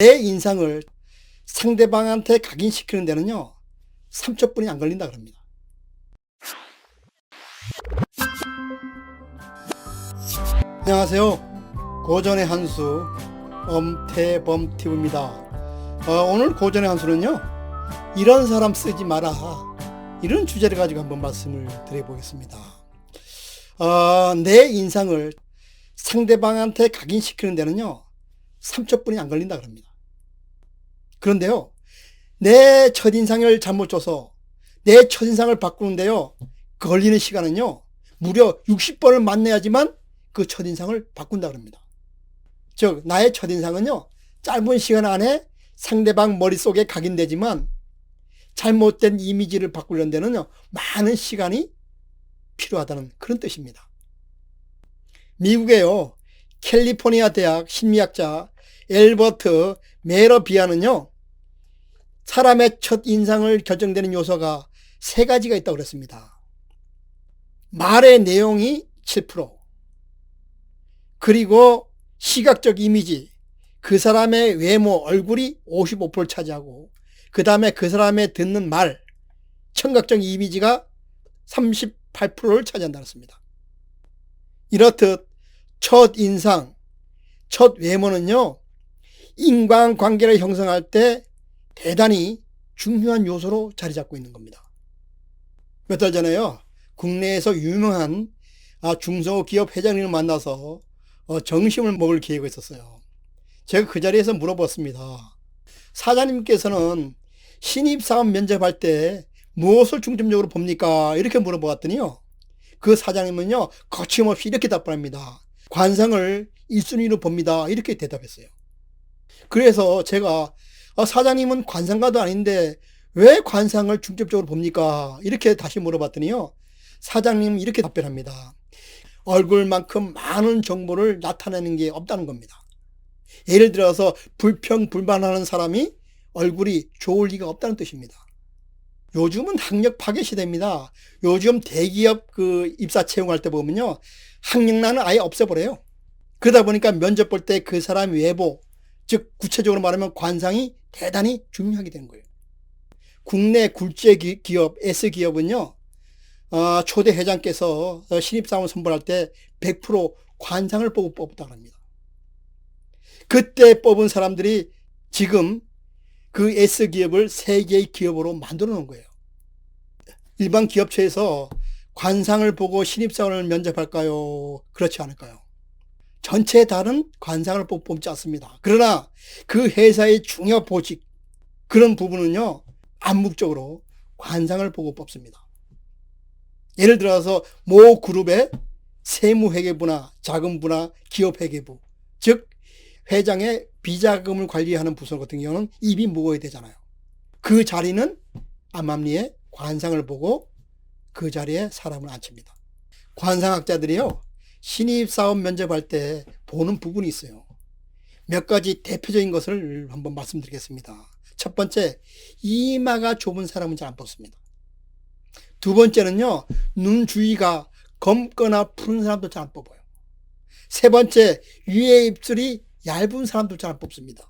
내 인상을 상대방한테 각인시키는 데는요 3초뿐이 안 걸린다 그럽니다. 안녕하세요. 고전의 한수 엄태범TV입니다. 오늘 고전의 한수는요 이런 사람 쓰지 마라, 이런 주제를 가지고 한번 말씀을 드려보겠습니다. 내 인상을 상대방한테 각인시키는 데는요 3초뿐이 안 걸린다 그럽니다. 그런데요 내 첫인상을 잘못 줘서 내 첫인상을 바꾸는데요 걸리는 시간은요 무려 60번을 만나야지만 그 첫인상을 바꾼다 그럽니다. 즉 나의 첫인상은요 짧은 시간 안에 상대방 머릿속에 각인되지만 잘못된 이미지를 바꾸려는 데는요 많은 시간이 필요하다는 그런 뜻입니다. 미국의요 캘리포니아 대학 심리학자 엘버트 메러비아는요 사람의 첫인상을 결정되는 요소가 3가지가 있다고 그랬습니다. 말의 내용이 7%, 그리고 시각적 이미지, 그 사람의 외모, 얼굴이 55%를 차지하고, 그 다음에 그 사람의 듣는 말, 청각적 이미지가 38%를 차지한다고 했습니다. 이렇듯 첫인상, 첫 외모는요 인간관계를 형성할 때 대단히 중요한 요소로 자리 잡고 있는 겁니다. 몇 달 전에요 국내에서 유명한 중소기업 회장님을 만나서 점심을 먹을 계획이 있었어요. 제가 그 자리에서 물어봤습니다. 사장님께서는 신입사원 면접할 때 무엇을 중점적으로 봅니까? 이렇게 물어보았더니요 그 사장님은요 거침없이 이렇게 답합니다. 관상을 1순위로 봅니다. 이렇게 대답했어요. 그래서 제가 사장님은 관상가도 아닌데 왜 관상을 중점적으로 봅니까? 이렇게 다시 물어봤더니요 사장님은 이렇게 답변합니다. 얼굴만큼 많은 정보를 나타내는 게 없다는 겁니다. 예를 들어서 불평불만하는 사람이 얼굴이 좋을 리가 없다는 뜻입니다. 요즘은 학력 파괴 시대입니다. 요즘 대기업 입사 채용할 때 보면요 학력란을 아예 없애버려요. 그러다 보니까 면접 볼 때 그 사람 외모, 즉 구체적으로 말하면 관상이 대단히 중요하게 되는 거예요. 국내 굴재 기업 S기업은요 초대 회장께서 신입사원 선발할 때 100% 관상을 보고 뽑았다고 합니다. 그때 뽑은 사람들이 지금 그 S기업을 세계의 기업으로 만들어 놓은 거예요. 일반 기업체에서 관상을 보고 신입사원을 면접할까요? 그렇지 않을까요? 전체 다른 관상을 뽑지 않습니다. 그러나 그 회사의 중요 보직, 그런 부분은요 암묵적으로 관상을 보고 뽑습니다. 예를 들어서 모 그룹의 세무회계부나 자금부나 기업회계부, 즉 회장의 비자금을 관리하는 부서 같은 경우는 입이 무거워야 되잖아요. 그 자리는 암암리에 관상을 보고 그 자리에 사람을 앉힙니다. 관상학자들이요 신입사원 면접할 때 보는 부분이 있어요. 몇 가지 대표적인 것을 한번 말씀드리겠습니다. 첫 번째, 이마가 좁은 사람은 잘 안 뽑습니다. 두 번째는요 눈 주위가 검거나 푸른 사람도 잘 안 뽑아요. 세 번째, 위에 입술이 얇은 사람도 잘 안 뽑습니다.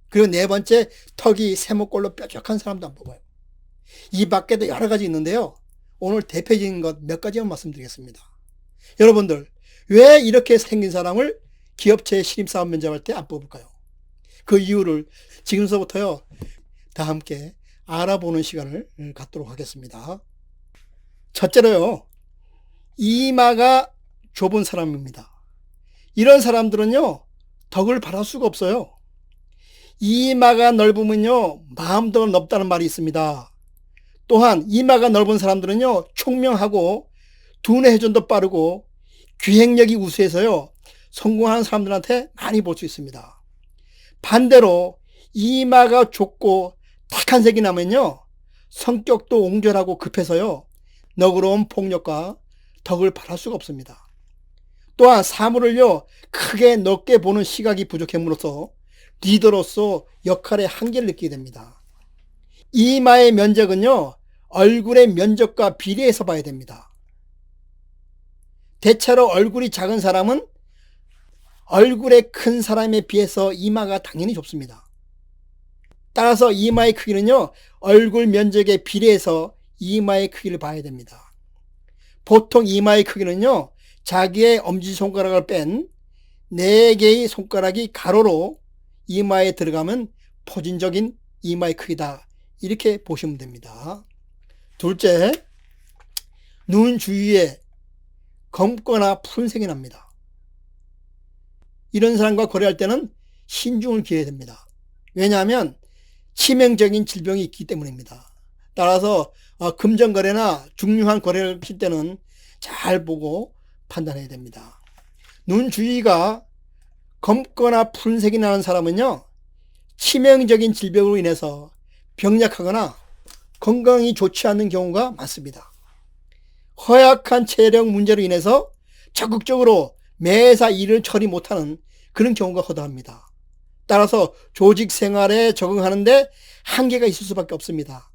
그리고 네 번째, 턱이 세모꼴로 뾰족한 사람도 안 뽑아요. 이 밖에도 여러 가지 있는데요 오늘 대표적인 것 몇 가지만 말씀드리겠습니다. 여러분들 왜 이렇게 생긴 사람을 기업체 신입사원 면접할 때 안 뽑을까요? 그 이유를 지금서부터요 다 함께 알아보는 시간을 갖도록 하겠습니다. 첫째로요 이마가 좁은 사람입니다. 이런 사람들은요 덕을 바랄 수가 없어요. 이마가 넓으면요 마음도 넓다는 말이 있습니다. 또한 이마가 넓은 사람들은요 총명하고 두뇌 회전도 빠르고 기획력이 우수해서요 성공하는 사람들한테 많이 볼 수 있습니다. 반대로 이마가 좁고 탁한 색이 나면요 성격도 옹졸하고 급해서요 너그러운 폭력과 덕을 바랄 수가 없습니다. 또한 사물을요 크게 넓게 보는 시각이 부족함으로써 리더로서 역할의 한계를 느끼게 됩니다. 이마의 면적은요 얼굴의 면적과 비례해서 봐야 됩니다. 대체로 얼굴이 작은 사람은 얼굴에 큰 사람에 비해서 이마가 당연히 좁습니다. 따라서 이마의 크기는요, 얼굴 면적에 비례해서 이마의 크기를 봐야 됩니다. 보통 이마의 크기는요, 자기의 엄지손가락을 뺀 4개의 손가락이 가로로 이마에 들어가면 포진적인 이마의 크기다. 이렇게 보시면 됩니다. 둘째, 눈 주위에 검거나 푸른색이 납니다. 이런 사람과 거래할 때는 신중을 기해야 됩니다. 왜냐하면 치명적인 질병이 있기 때문입니다. 따라서 금전거래나 중요한 거래를 하실 때는 잘 보고 판단해야 됩니다. 눈 주위가 검거나 푸른색이 나는 사람은요, 치명적인 질병으로 인해서 병약하거나 건강이 좋지 않는 경우가 많습니다. 허약한 체력 문제로 인해서 적극적으로 매사 일을 처리 못하는 그런 경우가 허다합니다. 따라서 조직 생활에 적응하는데 한계가 있을 수밖에 없습니다.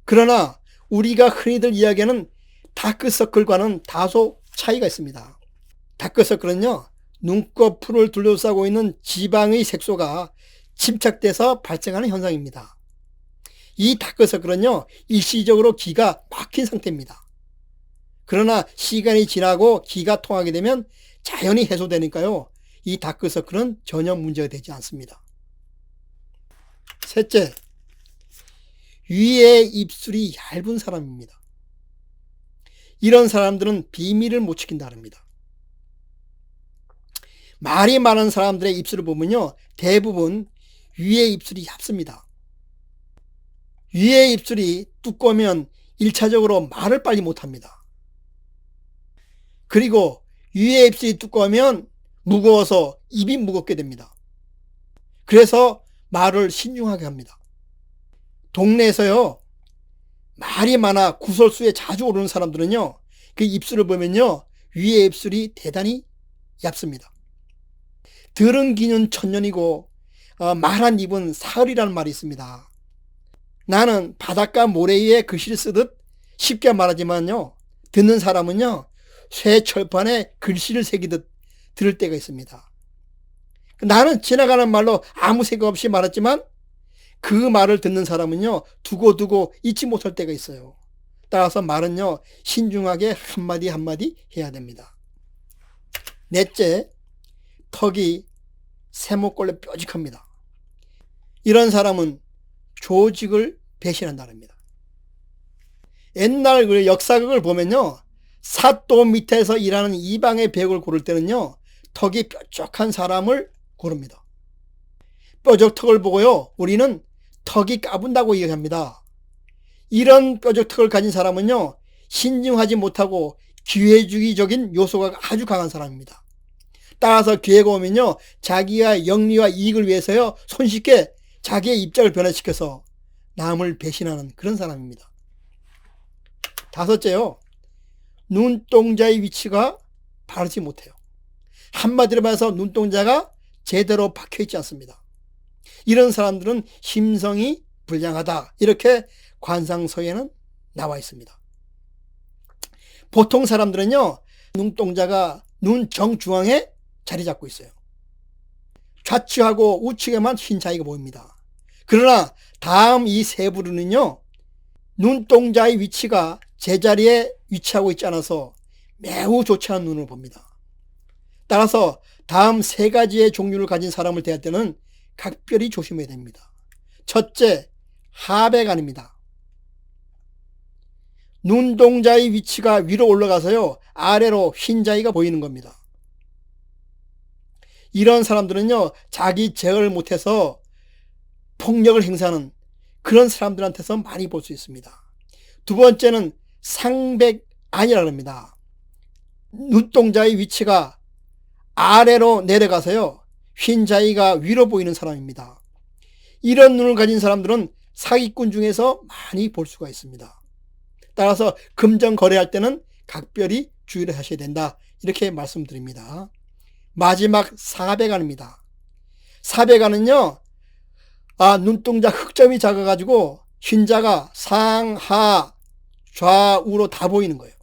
그러나 우리가 흔히들 이야기하는 다크서클과는 다소 차이가 있습니다. 다크서클은요, 눈꺼풀을 둘러싸고 있는 지방의 색소가 침착돼서 발생하는 현상입니다. 이 다크서클은요, 일시적으로 기가 막힌 상태입니다. 그러나 시간이 지나고 기가 통하게 되면 자연히 해소되니까요, 이 다크서클은 전혀 문제가 되지 않습니다. 셋째, 위에 입술이 얇은 사람입니다. 이런 사람들은 비밀을 못 지킨다 합니다. 말이 많은 사람들의 입술을 보면요, 대부분 위에 입술이 얇습니다. 위에 입술이 두꺼우면 1차적으로 말을 빨리 못합니다. 그리고 위에 입술이 두꺼우면 무거워서 입이 무겁게 됩니다. 그래서 말을 신중하게 합니다. 동네에서요, 말이 많아 구설수에 자주 오르는 사람들은요, 그 입술을 보면요, 위에 입술이 대단히 얇습니다. 들은 기는 천년이고 말한 입은 사흘이라는 말이 있습니다. 나는 바닷가 모래 위에 글씨를 쓰듯 쉽게 말하지만요, 듣는 사람은요, 쇠 철판에 글씨를 새기듯 들을 때가 있습니다. 나는 지나가는 말로 아무 생각 없이 말했지만 그 말을 듣는 사람은요, 두고두고 잊지 못할 때가 있어요. 따라서 말은요, 신중하게 한마디 한마디 해야 됩니다. 넷째, 턱이 세모꼴로 뾰족합니다. 이런 사람은 조직을 배신한다는 겁니다. 옛날 그 역사극을 보면요, 사또 밑에서 일하는 이방의 배역을 고를 때는요, 턱이 뾰족한 사람을 고릅니다. 뾰족턱을 보고요, 우리는 턱이 까분다고 얘기합니다. 이런 뾰족턱을 가진 사람은요, 신중하지 못하고 기회주의적인 요소가 아주 강한 사람입니다. 따라서 기회가 오면요, 자기가 영리와 이익을 위해서요, 손쉽게 자기의 입장을 변화시켜서 남을 배신하는 그런 사람입니다. 다섯째요, 눈동자의 위치가 바르지 못해요. 한마디로 말해서 눈동자가 제대로 박혀있지 않습니다. 이런 사람들은 심성이 불량하다, 이렇게 관상서에는 나와 있습니다. 보통 사람들은요, 눈동자가 눈 정중앙에 자리 잡고 있어요. 좌측하고 우측에만 흰 자위가 보입니다. 그러나 다음 이 세 부류는요, 눈동자의 위치가 제자리에 위치하고 있지 않아서 매우 좋지 않은 눈을 봅니다. 따라서 다음 세 가지의 종류를 가진 사람을 대할 때는 각별히 조심해야 됩니다. 첫째, 하백안입니다. 눈동자의 위치가 위로 올라가서요, 아래로 흰 자위가 보이는 겁니다. 이런 사람들은요, 자기 제어를 못해서 폭력을 행사하는 그런 사람들한테서 많이 볼 수 있습니다. 두 번째는 상백안이라고 합니다. 눈동자의 위치가 아래로 내려가서요, 흰 자위가 위로 보이는 사람입니다. 이런 눈을 가진 사람들은 사기꾼 중에서 많이 볼 수가 있습니다. 따라서 금전 거래할 때는 각별히 주의를 하셔야 된다, 이렇게 말씀드립니다. 마지막 사백안입니다. 사백안은요, 눈동자 흑점이 작아가지고 흰자가 상, 하, 좌우로 다 보이는 거예요.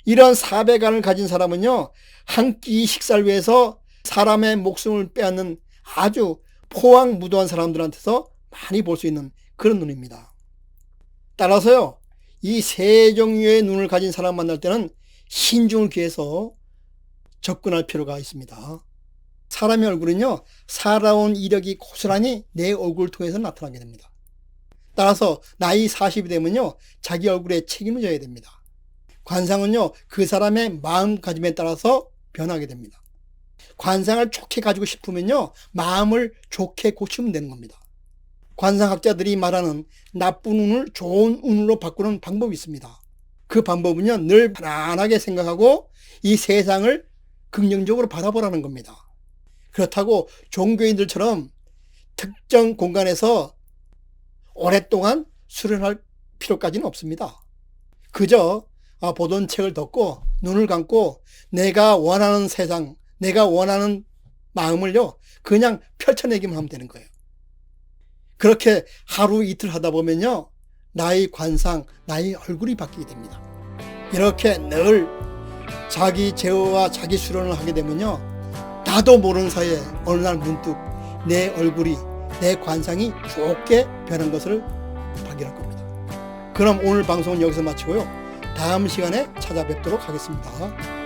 이런 사배관을 가진 사람은요, 한 끼 식사를 위해서 사람의 목숨을 빼앗는 아주 포악무도한 사람들한테서 많이 볼 수 있는 그런 눈입니다. 따라서요, 이 세 종류의 눈을 가진 사람 만날 때는 신중을 기해서 접근할 필요가 있습니다. 사람의 얼굴은요, 살아온 이력이 고스란히 내 얼굴을 통해서 나타나게 됩니다. 따라서 나이 40이 되면요, 자기 얼굴에 책임을 져야 됩니다. 관상은요, 그 사람의 마음가짐에 따라서 변하게 됩니다. 관상을 좋게 가지고 싶으면요, 마음을 좋게 고치면 되는 겁니다. 관상학자들이 말하는 나쁜 운을 좋은 운으로 바꾸는 방법이 있습니다. 그 방법은요, 늘 편안하게 생각하고 이 세상을 긍정적으로 바라보라는 겁니다. 그렇다고 종교인들처럼 특정 공간에서 오랫동안 수련할 필요까지는 없습니다. 그저 보던 책을 덮고 눈을 감고 내가 원하는 세상, 내가 원하는 마음을요, 그냥 펼쳐내기만 하면 되는 거예요. 그렇게 하루 이틀 하다 보면요, 나의 관상, 나의 얼굴이 바뀌게 됩니다. 이렇게 늘 자기 제어와 자기 수련을 하게 되면요, 나도 모르는 사이에 어느 날 문득 내 얼굴이, 내 관상이 좋게 변한 것을 발견할 겁니다. 그럼 오늘 방송은 여기서 마치고요, 다음 시간에 찾아뵙도록 하겠습니다.